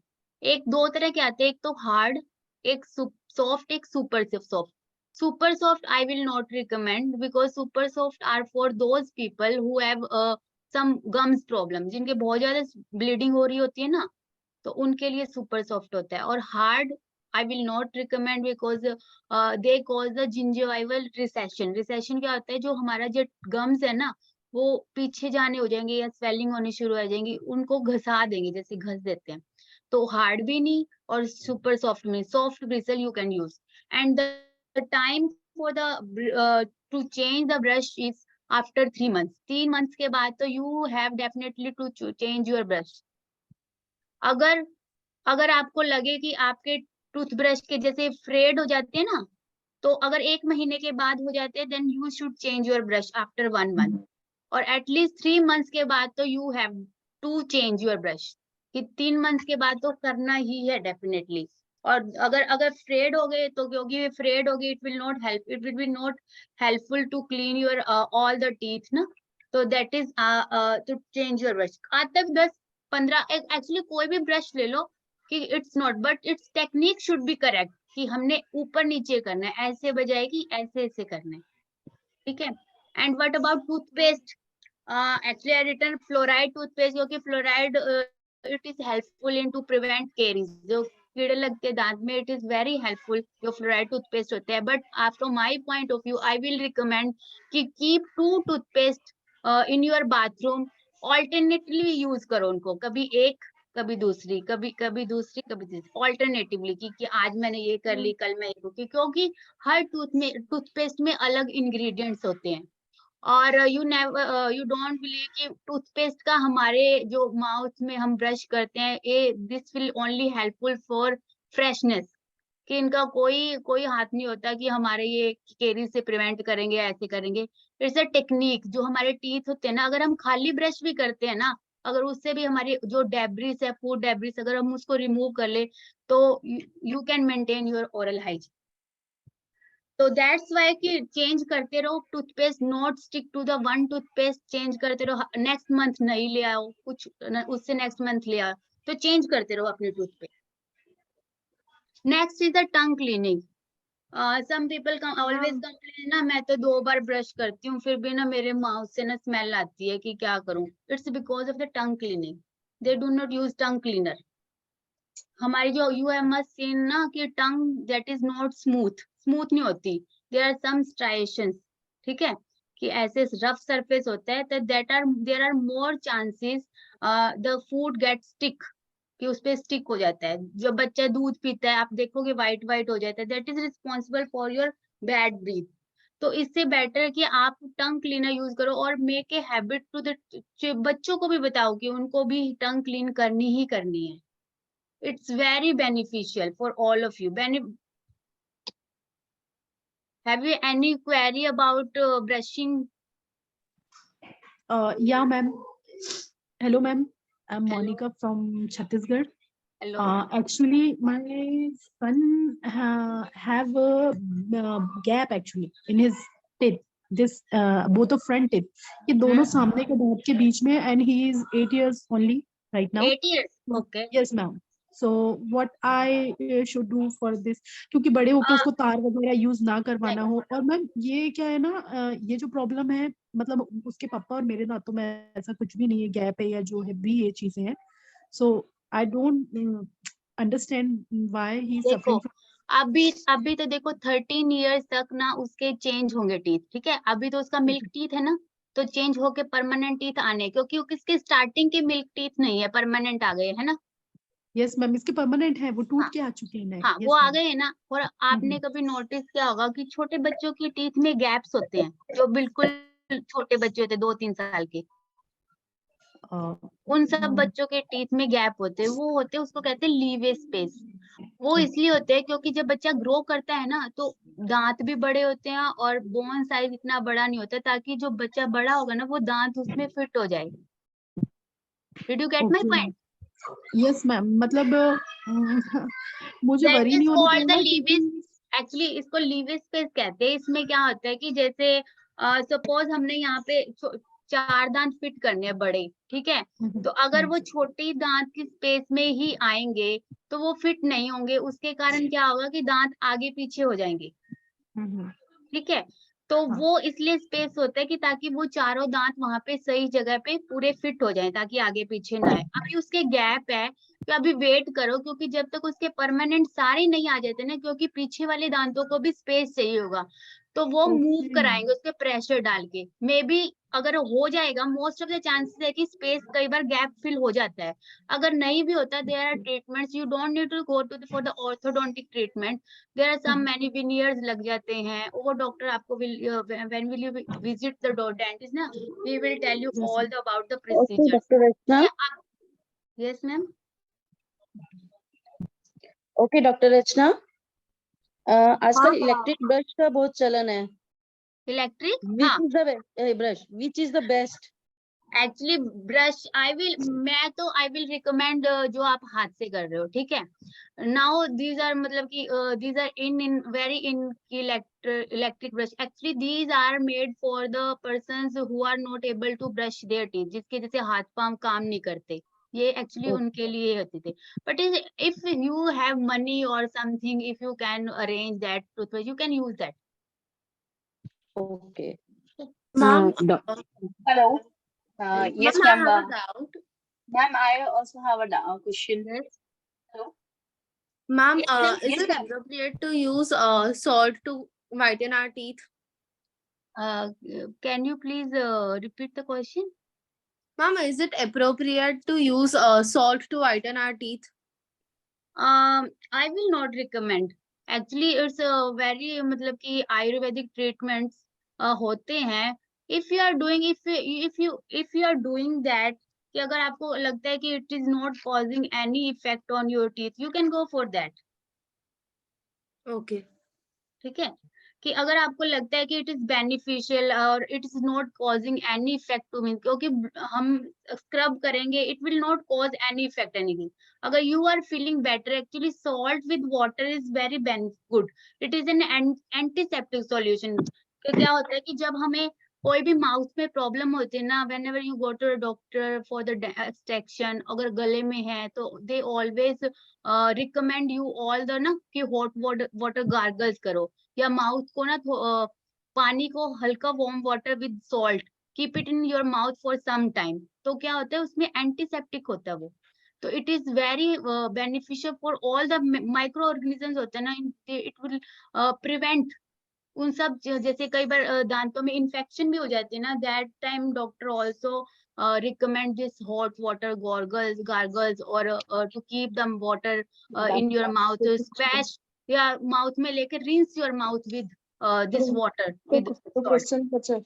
एक दो तरह के आते हैं, एक तो हार्ड, एक सॉफ्ट, एक super soft. Super soft I will not recommend, because super soft are for those people who have some gums problem, जिनके बहुत ज्यादा ब्लीडिंग हो रही होती है ना, तो उनके लिए सुपर सॉफ्ट होता है। और hard I will not recommend, because they cause the gingival recession. Recession क्या होता है, जो हमारा जो गम्स है ना, वो पीछे जाने हो जाएंगे या स्वेलिंग होनी शुरू हो जाएंगी, उनको घसा देंगे, जैसे घस देते हैं। तो हार्ड भी नहीं और सुपर सॉफ्ट में, soft bristle you can use, and the time for the to change the brush is after 3 months। 3 months के बाद तो you have definitely to change your brush. अगर अगर आपको लगे कि आपके टूथब्रश के जैसे फ्रेड हो जाते हैं ना, तो अगर 1 महीने के बाद हो जाते हैं, then you should change your brush after 1 month, और एटलीस्ट 3 months के बाद तो you have to change your brush, कि 3 months के बाद तो करना ही है डेफिनेटली। और अगर अगर फ्रेड हो गए, तो क्योंकि फ्रेड हो गए, it will not help, it will be not helpful to clean your all the teeth ना, तो that is to change your brush. आज तक 10-15 एक्चुअली कोई भी ब्रश ले लो, कि it's not, but it's technique should be correct, कि हमने ऊपर नीचे करना है, ऐसे बजाय कि ऐसे ऐसे करना है, ठीक है? And what about toothpaste? Actually I return fluoride toothpaste, क्योंकि fluoride it is helpful in to prevent caries, जो कीड़े लगते हैं दांत में, इट इज वेरी हेल्पफुल जो फ्लोराइड टूथपेस्ट होते हैं। But after my point of view I will recommend कि keep 2 toothpaste in your bathroom, alternately use करो उनको, कभी एक कभी दूसरी, कभी कभी दूसरी, कभी तीसरी, ऑल्टरनेटिवली, कि आज मैंने ये कर ली, कल मैं ये, क्योंकि हर टूथपेस्ट में अलग इंग्रेडिएंट्स होते हैं। और यू डोंट बिलीव कि टूथपेस्ट का हमारे जो माउथ में हम ब्रश करते हैं, ये this will only helpful for freshness, कि इनका कोई कोई हाथ नहीं होता कि हमारे ये केरी से प्रिवेंट करेंगे, ऐसे करेंगे। इट्स अ टेक्निक, जो हमारे टीथ होते हैं ना, अगर हम खाली ब्रश भी करते हैं ना, अगर उससे भी हमारी जो डेब्रिस है, फूड डेब्रिस, अगर हम उसको रिमूव कर ले, तो you can maintain your oral hygiene. तो दैट्स वाई कि चेंज करते रहो toothpaste, not stick to the one toothpaste, change करते रहो, नेक्स्ट मंथ नहीं ले आओ कुछ, उससे नेक्स्ट मंथ ले आओ, तो चेंज करते रहो अपने toothpaste. Next is the tongue cleaning. Some people always complain ना, मैं तो 2 बार ब्रश करती हूँ फिर भी ना मेरे माउथ से ना स्मेल आती है, कि क्या करूं? It's because of the tongue cleaning, they do not use tongue cleaner. हमारी जो यू हैव मस्ट सीन ना कि tongue that is not smooth, smooth नहीं होती, देयर आर सम स्ट्राइएशंस, ठीक है, कि ऐसे रफ सरफेस होता है, तो there are more chances the food get stick, कि उस पे स्टिक हो जाता है। जब बच्चा दूध पीता है आप देखोगे व्हाइट व्हाइट हो जाता है, that is responsible for your bad breath. तो इससे बेटर है कि आप टंग क्लीनर यूज करो, और make a habit to the, बच्चों को भी बताओ कि उनको भी टंग क्लीन करनी ही करनी है। It's very beneficial for all of you. Have you any query about brushing? Yeah, ma'am. Hello, ma'am. I'm Hello. Monica from Chhattisgarh. Hello. Actually, my son have a gap actually in his teeth. This both of front teeth. ये दोनों सामने के दांत के बीच में, and he is 8 years only right now. 8 years. Okay. Yes, ma'am. So what I should do for this? क्योंकि बड़े होके उसको तार वगैरह यूज ना करवाना हो। और मैम ये क्या है ना, ये जो प्रॉब्लम है, मतलब उसके पापा और मेरे दांतों में ऐसा कुछ भी नहीं है, गैप है या जो है भी ये चीजें हैं। So I don't understand why he is suffering from. अभी तो देखो 13 इयर्स तक ना उसके चेंज होंगे टीथ, ठीक है। अभी तो उसका मिल्क टीथ है ना, तो चेंज होके परमानेंट टीथ आने, क्योंकि इसके स्टार्टिंग के मिल्क टीथ नहीं है, परमानेंट आ गए है ना। यस मैम, इसके परमानेंट है, वो टूट के आ चुके हैं। हाँ, वो आ गए है ना। और आपने कभी नोटिस किया होगा कि छोटे बच्चों की टीथ में गैप्स होते हैं, जो बिल्कुल छोटे बच्चे होते हैं 2-3 साल के, उन सब बच्चों के टीथ में गैप होते हैं, वो होते हैं, उसको कहते हैं लीवे स्पेस। वो इसलिए होते हैं क्योंकि जब बच्चा ग्रो करता है ना, तो दांत भी बड़े होते हैं और बोन साइज इतना बड़ा नहीं होता, ताकि जो बच्चा बड़ा होगा ना वो दांत उसमें फिट हो जाए। Did you get my point? Yes ma'am, मतलब मुझे वरी नहीं होना चाहिए। एक्चुअली इसको लीवे स्पेस कहते हैं। इसमें क्या होता है कि जैसे सपोज हमने यहाँ पे 4 दांत फिट करने हैं बड़े, ठीक है, तो अगर वो छोटी दांत की स्पेस में ही आएंगे तो वो फिट नहीं होंगे, उसके कारण क्या होगा कि दांत आगे पीछे हो जाएंगे, ठीक है। तो वो इसलिए स्पेस होता है कि ताकि वो चारों दांत वहां पे सही जगह पे पूरे फिट हो जाएं, ताकि आगे पीछे ना आए। अभी उसके गैप है, तो अभी वेट करो, क्योंकि जब तक उसके परमानेंट सारे नहीं आ जाते ना, क्योंकि पीछे वाले दांतों को भी स्पेस चाहिए होगा, तो वो मूव कराएंगे उसके प्रेशर डाल के। मे बी अगर हो जाएगा, मोस्ट ऑफ द चांसेस है कि स्पेस कई बार गैप फिल हो जाता है। अगर नहीं भी होता, there are treatments, you don't need to go to for the orthodontic treatment, there are some many veneers लग जाते हैं, वो डॉक्टर आपको when will you visit the dentist ना, we will tell you all about the procedure. Doctor Rachna. Yes ma'am. Okay doctor Rachna, आजकल electric brush का बहुत चलन है। Electric, which is the brush, which is the best? Actually brush I will recommend जो आप हाथ से कर रहे हो, ठीक है। नाउ दीज आर मतलब कि these are in very in electric brush, actually these are made for the persons who are not able to brush their teeth, जिसके जैसे हाथ पांव काम नहीं करते, ये एक्चुअली उनके लिए होते थे। But if you have money और something, if you can arrange that toothbrush, you can use that. Okay Ma'am, hello. yes, Ma'am, I ma'am. have a doubt. Ma'am, I also have a question. Yes. Hello. Ma'am, Yes, is it ma'am. appropriate to use salt to whiten our teeth? Can you please repeat the question? Ma'am, is it appropriate to use salt to whiten our teeth? I will not recommend. Actually, it's a very मतलब कि Ayurvedic treatments होते हैं। If you are doing, if you are doing that, कि अगर आपको लगता है कि it is not causing any effect on your teeth, you can go for that. Okay. ठीक है। कि अगर आपको लगता है कि इट इज बेनिफिशियल और it is not causing any effect to mean, क्योंकि हम स्क्रब करेंगे it will not cause any effect anything. अगर you are feeling better, actually salt with water is very good. It is an antiseptic solution. तो क्या होता है कि जब हमें कोई भी माउथ में प्रॉब्लम होती है ना, whenever you go to doctor for the extraction, अगर गले में है तो they always recommend you all the ना कि हॉट वाटर गार्गल्स करो, या माउथ को ना पानी को हल्का warm water with salt, keep it in your mouth for some time. तो क्या होता है उसमें एंटीसेप्टिक होता है वो. तो it is very beneficial for all the micro organisms होते हैं ना, इट विल प्रिवेंट उन सब जैसे कई बार दांतों में इन्फेक्शन भी हो जाती है ना, that time doctor also recommend this hot water gargles or to keep the water in your mouth, splash या माउथ में लेके rinse your mouth with this water with salt.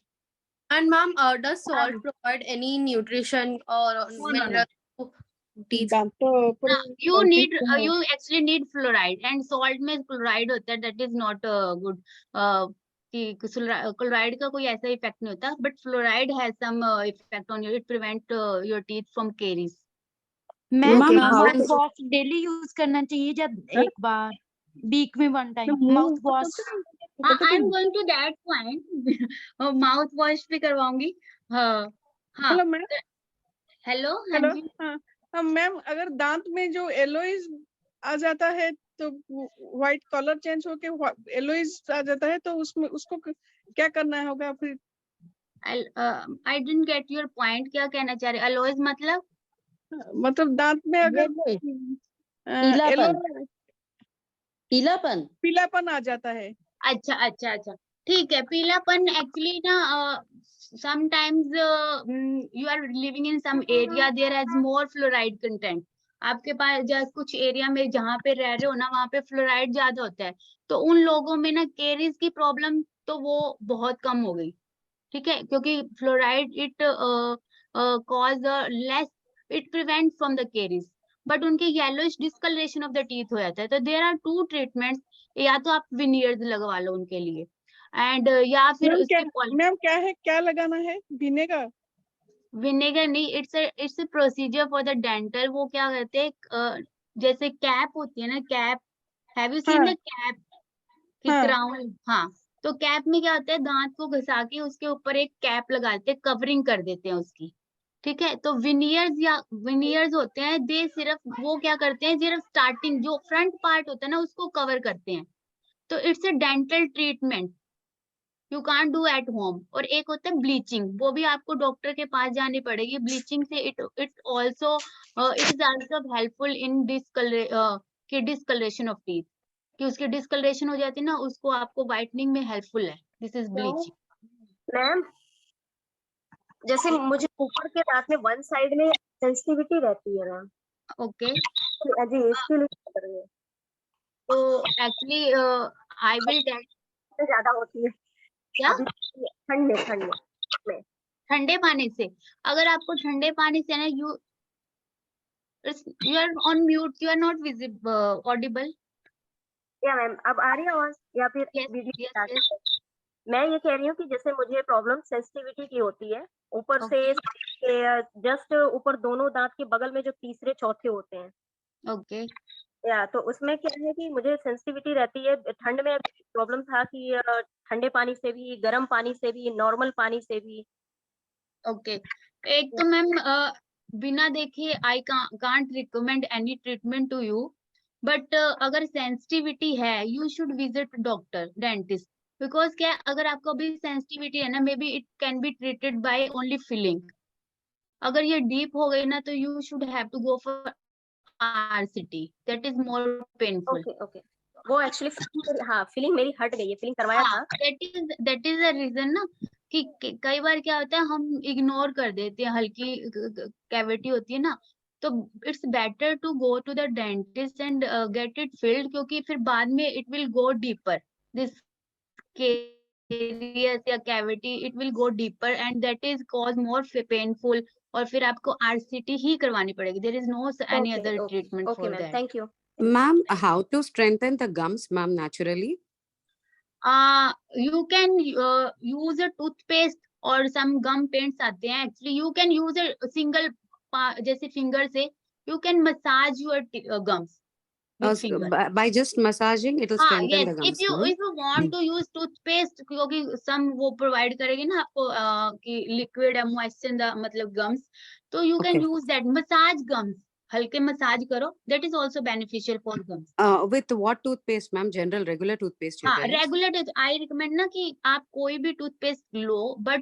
And ma'am, does salt provide any nutrition or No. mineral to teeth? You actually need fluoride, and salt में fluoride होता है, that is not good. कि chloride का कोई ऐसा effect नहीं होता, but fluoride has some effect on your, it prevent your teeth from caries. Ma'am Okay, mouth ma'am. Wash daily use करना चाहिए या एक बार वीक में one time mouth wash? I am going to that point. Mouth wash भी करवाऊंगी. हाँ. Hello ma'am. Hello. Hello. हाँ मैम, अगर दांत में जो एलोइज आ जाता है तो व्हाइट कलर चेंज होके एलोइज आ जाता है, तो उसमें उसको क्या करना होगा फिर? I didn't get your point. क्या कहना चाह रहे? एलोइज मतलब दांत में अगर पीलापन आ जाता है. अच्छा. ठीक है. पीलापन एक्चुअली ना sometimes you are living in some area there has more fluoride content. आपके पास कुछ एरिया में जहाँ पे रह रहे हो ना, वहाँ पे फ्लोराइड ज्यादा होता है, तो उन लोगों में ना केरीज की प्रॉब्लम तो वो बहुत कम हो गई. ठीक है, क्योंकि fluoride it cause less, it prevent from the caries, but उनके yellowish discoloration of the teeth हो जाता है. तो देयर आर 2 ट्रीटमेंट्स. या तो आप विनियर्स लगवा लो उनके लिए, एंड या फिर मैम क्या लगाना है? विनेगर नहीं, it's a procedure for the dental. वो क्या कहते हैं, जैसे कैप होती है ना, cap, have you seen the cap की क्राउन? हाँ. तो कैप में क्या होता है, दांत को घिसा के उसके ऊपर एक कैप लगाते हैं, कवरिंग कर देते हैं उसकी. ठीक है. तो विनियर्स होते हैं, दे सिर्फ वो क्या करते हैं, सिर्फ स्टार्टिंग जो फ्रंट पार्ट होता है ना उसको कवर करते हैं. तो it's a dental treatment, you can't do at home. और एक होता है ब्लीचिंग, वो भी आपको डॉक्टर के पास जानी पड़ेगी. ब्लीचिंग से it is also helpful in discoloration of teeth, कि उसकी डिस्कलरेशन हो जाती है ना, उसको आपको व्हाइटनिंग में हेल्पफुल है. This is bleaching. मैम जैसे मुझे ऊपर के दांत में वन साइड में सेंसिटिविटी रहती है मैम. ओके. जी इसके लिए क्या करेंगे? तो एक्चुअली आई विल टेल. ज्यादा होती है क्या? ठंडे पानी से. अगर आपको ठंडे पानी से ना, you are on mute, you are not visible audible. या मैम अब आ रही है आवाज या फिर? yes. मैं ये कह रही हूँ कि जैसे मुझे प्रॉब्लम सेंसिटिविटी की होती है, ऊपर से जस्ट ऊपर दोनों दांत के बगल में जो तीसरे चौथे होते हैं. ओके. या तो उसमें क्या है कि मुझे सेंसिटिविटी रहती है. ठंड में प्रॉब्लम था कि ठंडे पानी से भी, गर्म पानी से भी, नॉर्मल पानी से भी. ओके. एक तो मैम बिना देखे I can't recommend any treatment to you, but अगर सेंसिटिविटी है you should visit doctor, dentist. Because क्या, अगर आपको अभी सेंसिटिविटी है ना, maybe it can be treated by only filling. अगर ये डीप हो गई ना, तो you should have to go for RCT, that is more painful. Okay. वो एक्चुअली फीलिंग मेरी हट गई है, फीलिंग करवाया था. that is the reason ना, कि कई बार क्या होता है, हम इग्नोर कर देते हैं, हल्की कैविटी होती है ना, तो it's better to go to the dentist and get it filled, क्योंकि फिर बाद में it will go deeper. This carious या cavity, it will go deeper and that is cause more painful, और फिर आपको RCT ही करवानी पड़ेगी. There is no any other treatment for that. Thank you. Ma'am, how to strengthen the gums, ma'am, naturally? You can use a toothpaste or some gum paints आते हैं. Actually, you can use a single जैसे finger से you can massage your gums with finger. By just massaging, it will strengthen yes. the gums. If you want to use toothpaste, क्योंकि some वो provide करेगी ना आपको कि liquid moisten the मतलब gums, तो you can Okay. use that. Massage gums, हल्के massage करो, that is also beneficial for gums. With what toothpaste, ma'am? General regular toothpaste you हाँ, tell? regular I recommend ना कि आप कोई भी toothpaste low, but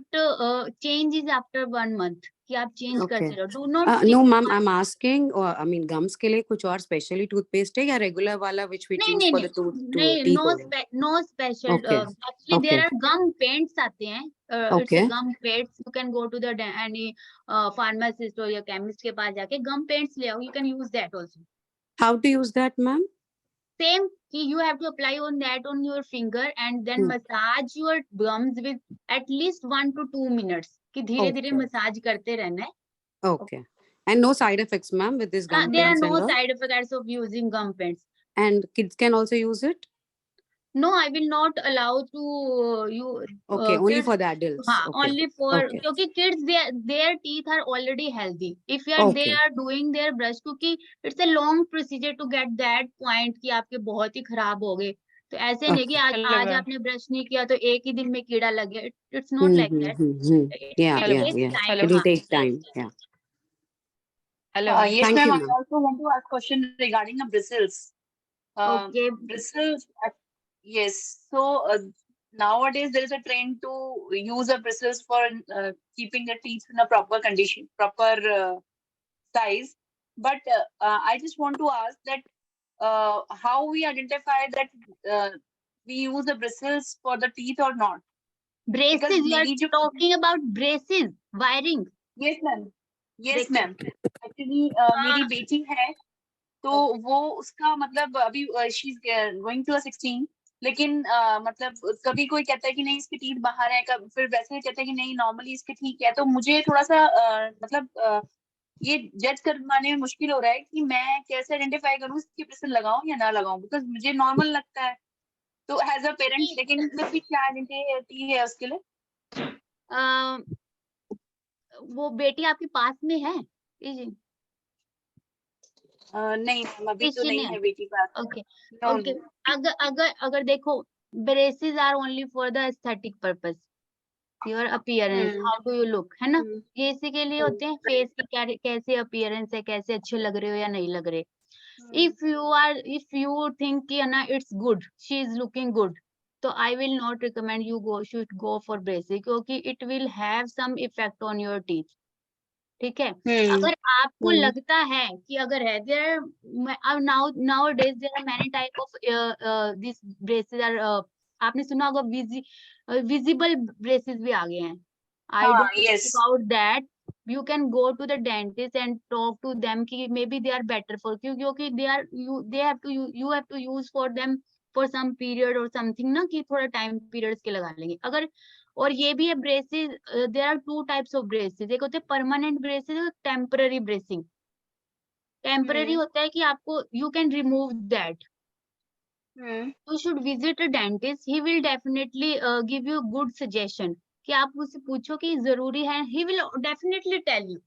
change is after 1 month, कि आप change Okay. करते रहो. Do not No, stick ma'am, to I'm asking, I mean, gums के लिए कुछ और specially toothpaste है या regular वाला which we नहीं choose नहीं for the नहीं, teeth no only? no special. Okay. Actually, there Okay. are gum paints आते हैं. It's a Okay. gum paints. You can go to the any pharmacist or your chemist के पास जाके gum paints ले आओ. You can use that also. How to use that, ma'am? Same, you have to apply on that on your finger and then massage your gums with at least 1 to 2 minutes. कि धीरे धीरे massage करते रहना है. Okay. And no side effects, ma'am, with this gum There are paints and no all? side effects of using gum paints. And kids can also use it? No, I will not allow to you. Okay, only kids, for the adults. हाँ, Okay. only for Okay. क्योंकि kids their teeth are already healthy. If they Okay. are doing their brush, क्योंकि it's a long procedure to get that point कि आपके बहुत ही खराब हो गए. तो ऐसे नहीं कि आज आपने ब्रश नहीं किया तो एक ही दिन में कीड़ा लग गया. It's not like that. Yeah, It yeah, takes yeah. time. It will हाँ. take time. Yeah. Yes, Thank ma'am. you, I ma'am. also want to ask question regarding the bristles. Okay. Bristles. Yes. So nowadays there is a trend to use a bristles for keeping the teeth in a proper condition, proper size. But I just want to ask that how we identify that we use the bristles for the teeth or not? Braces. You are talking about braces, wiring. Yes, ma'am. Yes, देखो, ma'am. Actually, मेरी बेटी है, तो वो उसका मतलब अभी she is going to 16, लेकिन मतलब कभी कोई कहता है कि नहीं इसके टीथ बाहर है, फिर वैसे कहते हैं कि नहीं नॉर्मली इसके ठीक है. तो मुझे थोड़ा सा मतलब ये जज करवाने में मुश्किल हो रहा है कि मैं कैसे आइडेंटिफाई करूँ इसकी ब्रिसल लगाऊं या ना लगाऊं, बिकॉज मुझे नॉर्मल लगता है. तो एज अ पेरेंट लेकिन मतलब क्या आइडेंटिटी है उसके लिए? वो बेटी आपके पास में है? नहीं मैम, अभी तो नहीं है बेटी पास. Okay okay. अगर देखो, braces are only for the aesthetic purpose, your appearance, how do you look, है ना. ये इसी के लिए होते हैं, फेस की कैसे अपीयरेंस है, कैसे अच्छे लग रहे हो या नहीं लग रहे. इफ यू थिंक कि ना it's good, she is looking good, तो I will not recommend you should go for braces, क्योंकि it will have some effect on your teeth. ठीक है. अगर आपको लगता है कि अगर है nowadays there are many type of these braces are आपने सुना होगा visible braces भी आ गए हैं. I don't know about that. You can go to the dentist and talk to them कि maybe they are better for you, क्योंकि you have to use for them for some period or something ना, कि थोड़ा time periods के लगा लेंगे. अगर और ये भी है braces, there are 2 types of braces. एक होते हैं परमानेंट ब्रेसेस और टेम्पररी ब्रेसिंग. टेम्पररी होता है कि आपको you can remove that. You should visit a dentist, he will definitely give you good suggestion, कि आप उससे पूछो कि जरूरी है, he will definitely tell you.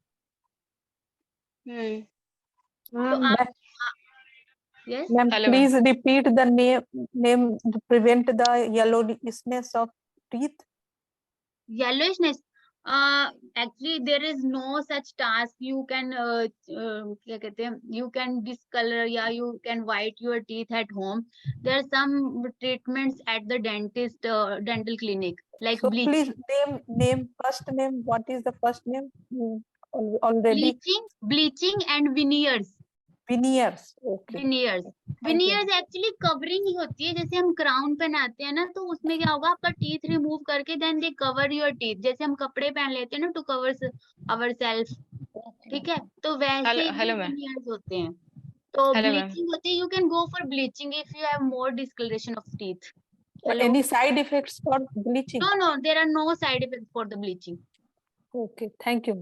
तो आप yes Ma'am, please repeat the name to prevent the yellowishness of teeth. Yellowishness. Actually there is no such task. You can क्या कहते हैं, you can discolor या you can white your teeth at home. There are some treatments at the dentist dental clinic like So bleaching. please name first name. What is the first name? Already Bleaching and veneers. veneers. Okay. Veneers actually covering ही होती है. जैसे हम crown पहनाते हैं ना, तो उसमें क्या होगा, आपका टीथ रिमूव करके then they cover your teeth. जैसे हम कपड़े पहन लेते हैं ना टू कवर आवर सेल्फ. ठीक है, तो वैसे veneers होते हैं. तो ब्लीचिंग होती है. You can go for bleaching if you have more discoloration of teeth. Any side effects for bleaching? No, there are no side effects for the bleaching. Okay, thank you.